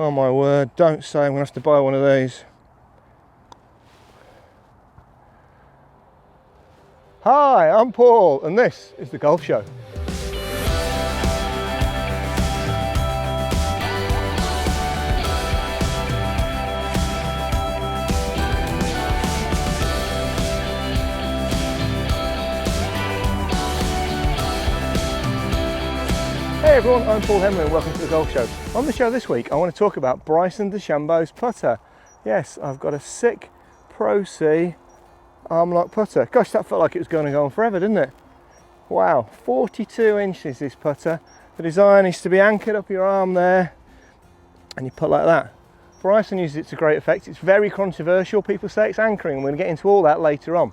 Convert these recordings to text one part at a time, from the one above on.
Oh my word, don't say I'm going to have to buy one of these. Hi, I'm Paul and this is The Golf Show. Hey everyone, I'm Paul Henry and welcome to The Golf Show. On the show this week I want to talk about Bryson DeChambeau's putter. Yes, I've got a SIK Pro C Armlock putter. Gosh, that felt like it was going to go on forever, didn't it? Wow, 42 inches this putter. The design is to be anchored up your arm there and you put like that. Bryson uses it to great effect. It's very controversial. People say it's anchoring and we're going to get into all that later on.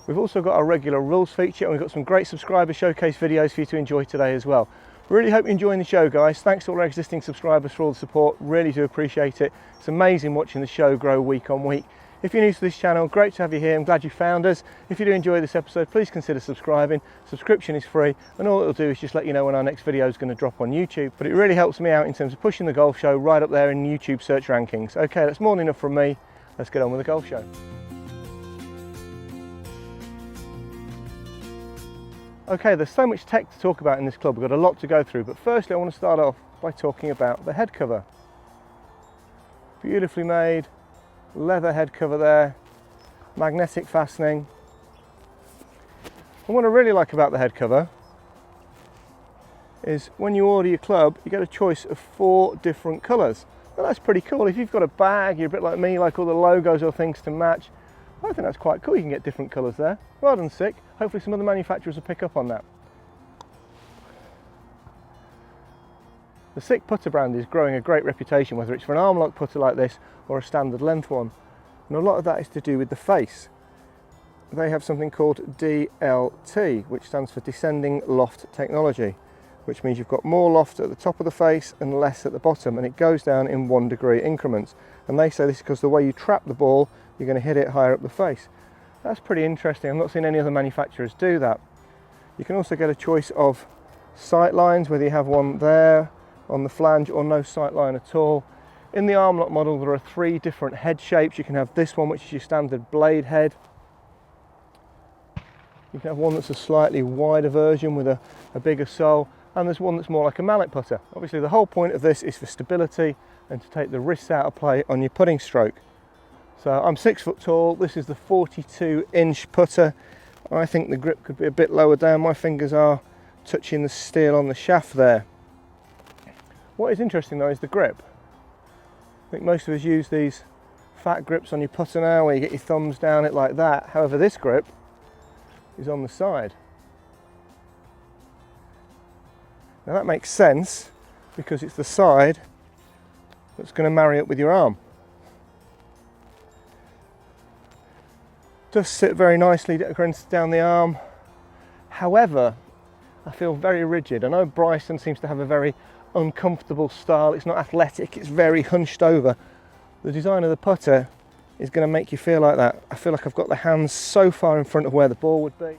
We've also got our regular rules feature and we've got some great subscriber showcase videos for you to enjoy today as well. Really hope you're enjoying the show, guys. Thanks to all our existing subscribers for all the support. Really do appreciate it. It's amazing watching the show grow week on week. If you're new to this channel, great to have you here. I'm glad you found us. If you do enjoy this episode, please consider subscribing. Subscription is free, and all it'll do is just let you know when our next video is going to drop on YouTube. But it really helps me out in terms of pushing the golf show right up there in YouTube search rankings. Okay, that's more than enough from me. Let's get on with the golf show. Okay, there's so much tech to talk about in this club. We've got a lot to go through, but firstly I want to start off by talking about the head cover. Beautifully made leather head cover there, magnetic fastening. And what I really like about the head cover is when you order your club, you get a choice of 4 different colours. Well, that's pretty cool. If you've got a bag, you're a bit like me, like all the logos or things to match, I think that's quite cool. You can get different colours there. Well done, SIK. Hopefully some other manufacturers will pick up on that. The SIK putter brand is growing a great reputation, whether it's for an armlock putter like this or a standard length one. And a lot of that is to do with the face. They have something called DLT, which stands for Descending Loft Technology, which means you've got more loft at the top of the face and less at the bottom, and it goes down in 1 degree increments. And they say this is because the way you trap the ball, you're going to hit it higher up the face. That's pretty interesting. I've not seen any other manufacturers do that. You can also get a choice of sight lines, whether you have one there on the flange or no sight line at all. In the armlock model there are 3 different head shapes. You can have this one, which is your standard blade head. You can have one that's a slightly wider version with a bigger sole, and there's one that's more like a mallet putter. Obviously the whole point of this is for stability and to take the wrists out of play on your putting stroke. So I'm 6 foot tall, this is the 42-inch putter. I think the grip could be a bit lower down. My fingers are touching the steel on the shaft there. What is interesting though is the grip. I think most of us use these fat grips on your putter now where you get your thumbs down it like that. However, this grip is on the side. Now that makes sense because it's the side that's going to marry up with your arm. Does sit very nicely down the arm. However, I feel very rigid. I know Bryson seems to have a very uncomfortable style. It's not athletic, it's very hunched over. The design of the putter is going to make you feel like that. I feel like I've got the hands so far in front of where the ball would be.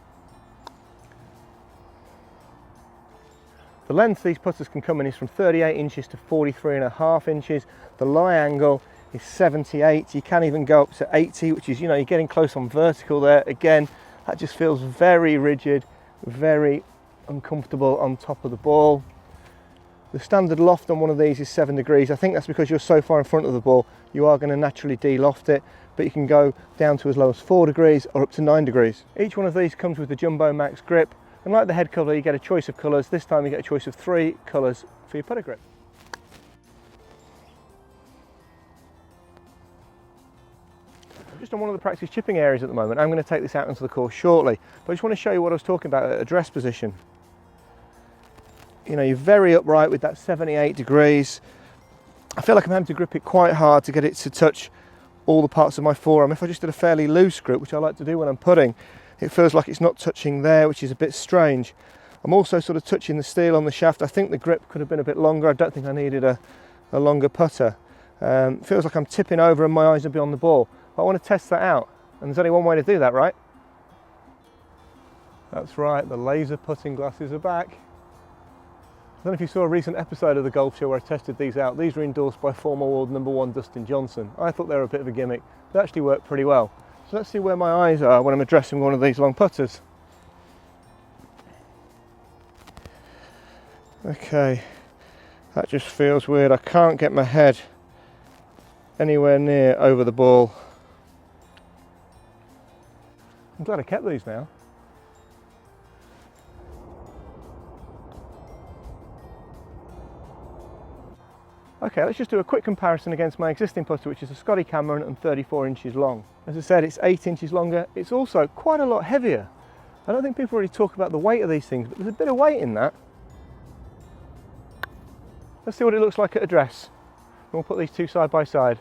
The length these putters can come in is from 38 inches to 43.5 inches. The lie angle is 78. You can even go up to 80, which is, you know, you're getting close on vertical there. Again, that just feels very rigid, very uncomfortable on top of the ball. The standard loft on one of these is 7 degrees. I think that's because you're so far in front of the ball, you are going to naturally de-loft it, but you can go down to as low as 4 degrees or up to 9 degrees. Each one of these comes with the Jumbo Max grip, and like the head cover, you get a choice of colours. This time you get a choice of 3 colours for your putter grip. Just on one of the practice chipping areas at the moment. I'm going to take this out into the course shortly, but I just want to show you what I was talking about at address position. You know, you're very upright with that 78 degrees. I feel like I'm having to grip it quite hard to get it to touch all the parts of my forearm. If I just did a fairly loose grip, which I like to do when I'm putting, it feels like it's not touching there, which is a bit strange. I'm also sort of touching the steel on the shaft. I think the grip could have been a bit longer. I don't think I needed a longer putter. It feels like I'm tipping over and my eyes are beyond the ball. But I want to test that out, and there's only one way to do that, right? That's right, the laser putting glasses are back. I don't know if you saw a recent episode of the Golf Show where I tested these out. These were endorsed by former world #1 Dustin Johnson. I thought they were a bit of a gimmick. They actually work pretty well. So let's see where my eyes are when I'm addressing one of these long putters. Okay, that just feels weird. I can't get my head anywhere near over the ball. I'm glad I kept these now. Okay, let's just do a quick comparison against my existing putter, which is a Scotty Cameron and 34 inches long. As I said, it's 8 inches longer. It's also quite a lot heavier. I don't think people really talk about the weight of these things, but there's a bit of weight in that. Let's see what it looks like at address. And we'll put these two side by side.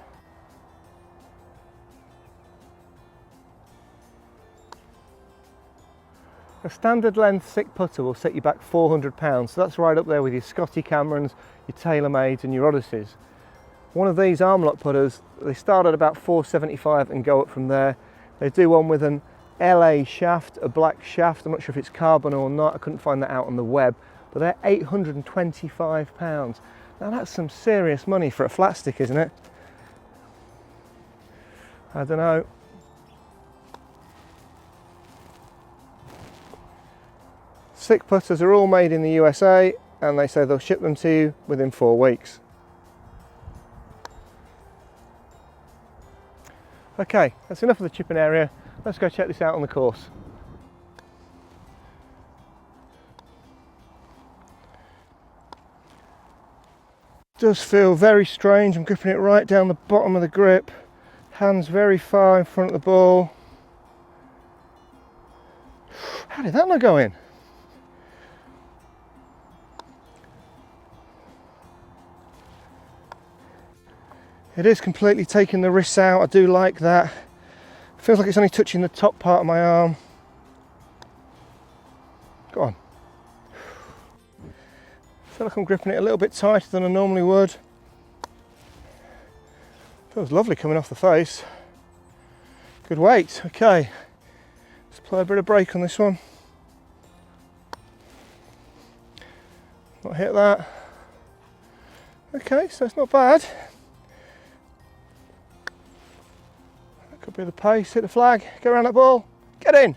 A standard length SIK putter will set you back £400, so that's right up there with your Scotty Camerons, your TaylorMades and your Odysseys. One of these Armlock putters, they start at about £475 and go up from there. They do one with an LA shaft, a black shaft. I'm not sure if it's carbon or not, I couldn't find that out on the web, but they're £825. Now that's some serious money for a flat stick, isn't it? I don't know. SIK putters are all made in the USA and they say they'll ship them to you within 4 weeks. Okay, that's enough of the chipping area. Let's go check this out on the course. It does feel very strange. I'm gripping it right down the bottom of the grip. Hands very far in front of the ball. How did that not go in? It is completely taking the wrists out. I do like that. Feels like it's only touching the top part of my arm. Go on. I feel like I'm gripping it a little bit tighter than I normally would. Feels lovely coming off the face. Good weight. Okay, let's apply a bit of brake on this one. Not hit that. Okay, so it's not bad. That could be the pace. Hit the flag. Go around that ball. Get in.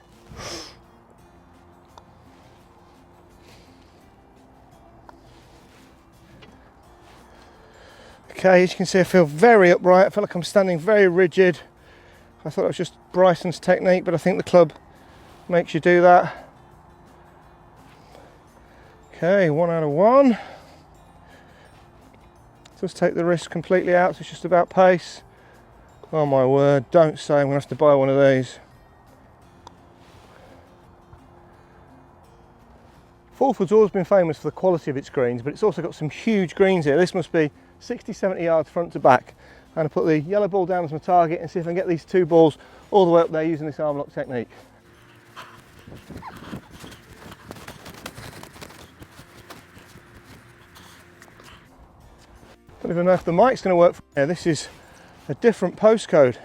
Okay, as you can see, I feel very upright. I feel like I'm standing very rigid. I thought it was just Bryson's technique, but I think the club makes you do that. Okay, 1 out of 1. Just take the wrist completely out, so it's just about pace. Oh my word, don't say I'm going to have to buy one of these. Fulford's always been famous for the quality of its greens, but it's also got some huge greens here. This must be 60-70 yards front to back. I'm going to put the yellow ball down as my target and see if I can get these 2 balls all the way up there using this Armlock technique. Don't even know if the mic's going to work from here. This is a different postcode.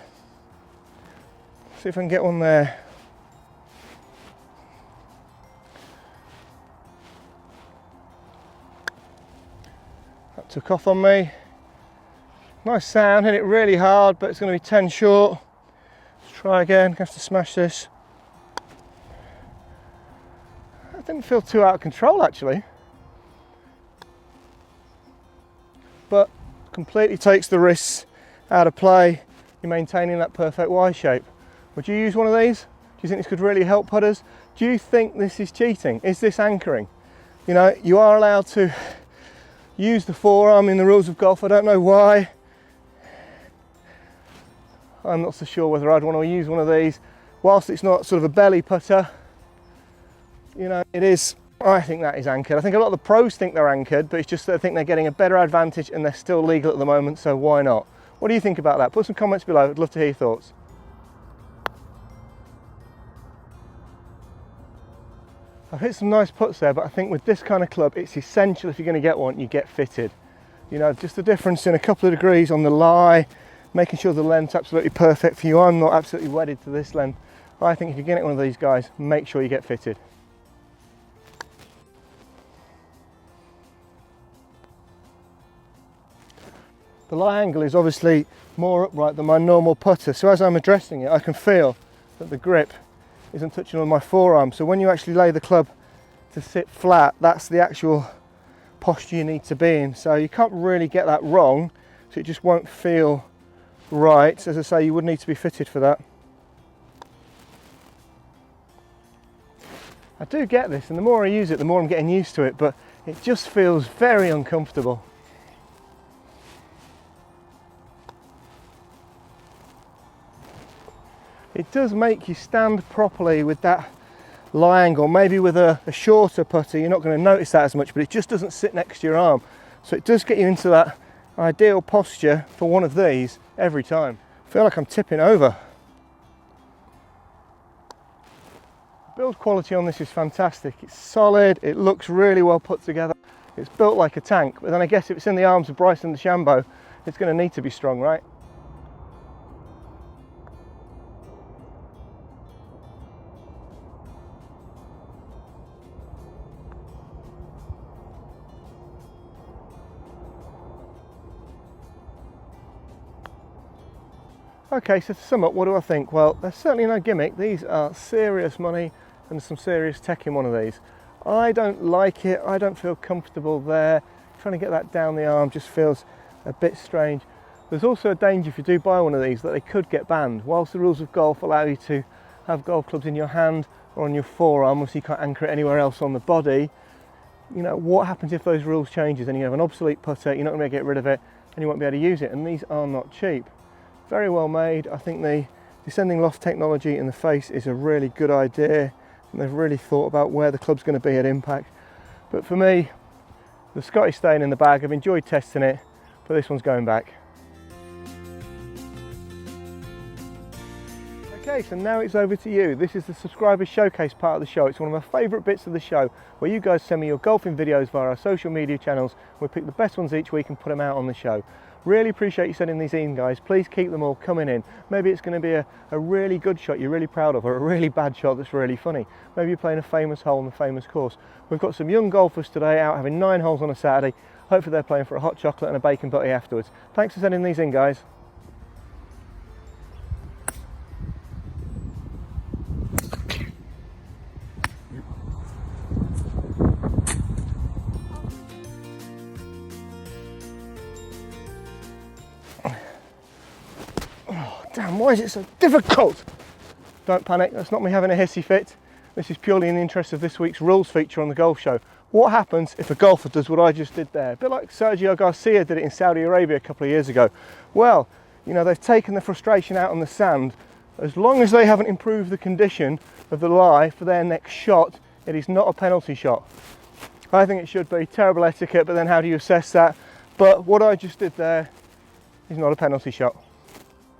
See if I can get one there. That took off on me. Nice sound, hit it really hard, but it's going to be 10 short. Let's try again, have to smash this. That didn't feel too out of control actually. But completely takes the wrists out of play. You're maintaining that perfect Y shape. Would you use one of these? Do you think this could really help putters? Do you think this is cheating? Is this anchoring? You know, you are allowed to use the forearm in the rules of golf. I don't know why. I'm not so sure whether I'd want to use one of these. Whilst it's not sort of a belly putter, you know, it is. I think that is anchored. I think a lot of the pros think they're anchored, but it's just that I think they're getting a better advantage and they're still legal at the moment, so why not? What do you think about that? Put some comments below. I'd love to hear your thoughts. I've hit some nice putts there, but I think with this kind of club, it's essential if you're going to get one, you get fitted. You know, just the difference in a couple of degrees on the lie, making sure the length's absolutely perfect for you. I'm not absolutely wedded to this length. I think if you're getting one of these guys, make sure you get fitted. The lie angle is obviously more upright than my normal putter, so as I'm addressing it I can feel that the grip isn't touching on my forearm. So when you actually lay the club to sit flat, that's the actual posture you need to be in. So you can't really get that wrong, so it just won't feel right. As I say, you would need to be fitted for that. I do get this, and the more I use it the more I'm getting used to it, but it just feels very uncomfortable. It does make you stand properly with that lie angle. Maybe with a shorter putter you're not going to notice that as much, but it just doesn't sit next to your arm. So it does get you into that ideal posture for one of these every time. I feel like I'm tipping over. Build quality on this is fantastic. It's solid, it looks really well put together. It's built like a tank, but then I guess if it's in the arms of Bryson DeChambeau, it's going to need to be strong, right? Okay, so to sum up, what do I think? Well, there's certainly no gimmick. These are serious money and some serious tech in one of these. I don't like it. I don't feel comfortable there. Trying to get that down the arm just feels a bit strange. There's also a danger if you do buy one of these that they could get banned. Whilst the rules of golf allow you to have golf clubs in your hand or on your forearm, so you can't anchor it anywhere else on the body, you know, what happens if those rules changes and you have an obsolete putter, you're not going to be able to get rid of it and you won't be able to use it, and these are not cheap. Very well made. I think the descending loft technology in the face is a really good idea, and they've really thought about where the club's going to be at impact. But for me, the Scotty's staying in the bag. I've enjoyed testing it, but this one's going back. Okay, so now it's over to you. This is the subscriber showcase part of the show. It's one of my favourite bits of the show, where you guys send me your golfing videos via our social media channels. We pick the best ones each week and put them out on the show. Really appreciate you sending these in, guys. Please keep them all coming in. Maybe it's going to be a really good shot you're really proud of, or a really bad shot that's really funny. Maybe you're playing a famous hole on a famous course. We've got some young golfers today out having 9 holes on a Saturday. Hopefully they're playing for a hot chocolate and a bacon butty afterwards. Thanks for sending these in, guys. Damn, why is it so difficult? Don't panic, that's not me having a hissy fit. This is purely in the interest of this week's rules feature on the Golf Show. What happens if a golfer does what I just did there? A bit like Sergio Garcia did it in Saudi Arabia a couple of years ago. Well, you know, they've taken the frustration out on the sand. As long as they haven't improved the condition of the lie for their next shot, it is not a penalty shot. I think it should be. Terrible etiquette, but then how do you assess that? But what I just did there is not a penalty shot.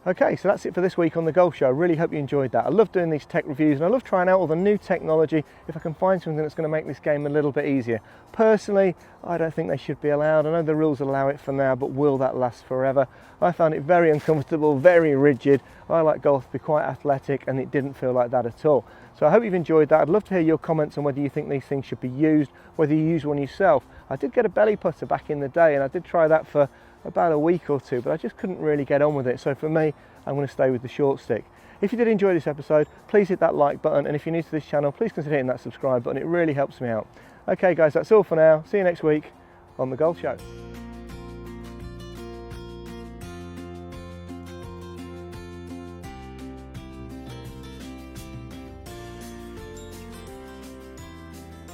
Okay, so that's it for this week on the Golf Show. I really hope you enjoyed that. I love doing these tech reviews, and I love trying out all the new technology if I can find something that's going to make this game a little bit easier. Personally, I don't think they should be allowed. I know the rules allow it for now, but will that last forever? I found it very uncomfortable, very rigid. I like golf to be quite athletic, and it didn't feel like that at all. So I hope you've enjoyed that. I'd love to hear your comments on whether you think these things should be used, whether you use one yourself. I did get a belly putter back in the day, and I did try that for about a week or two, but I just couldn't really get on with it. So for me, I'm going to stay with the short stick. If you did enjoy this episode, please hit that like button, and if you're new to this channel, please consider hitting that subscribe button. It really helps me out. Okay guys, that's all for now. See you next week on the Golf Show.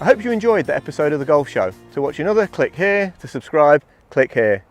I hope you enjoyed the episode of the Golf Show. To watch another, click here. To subscribe, click here.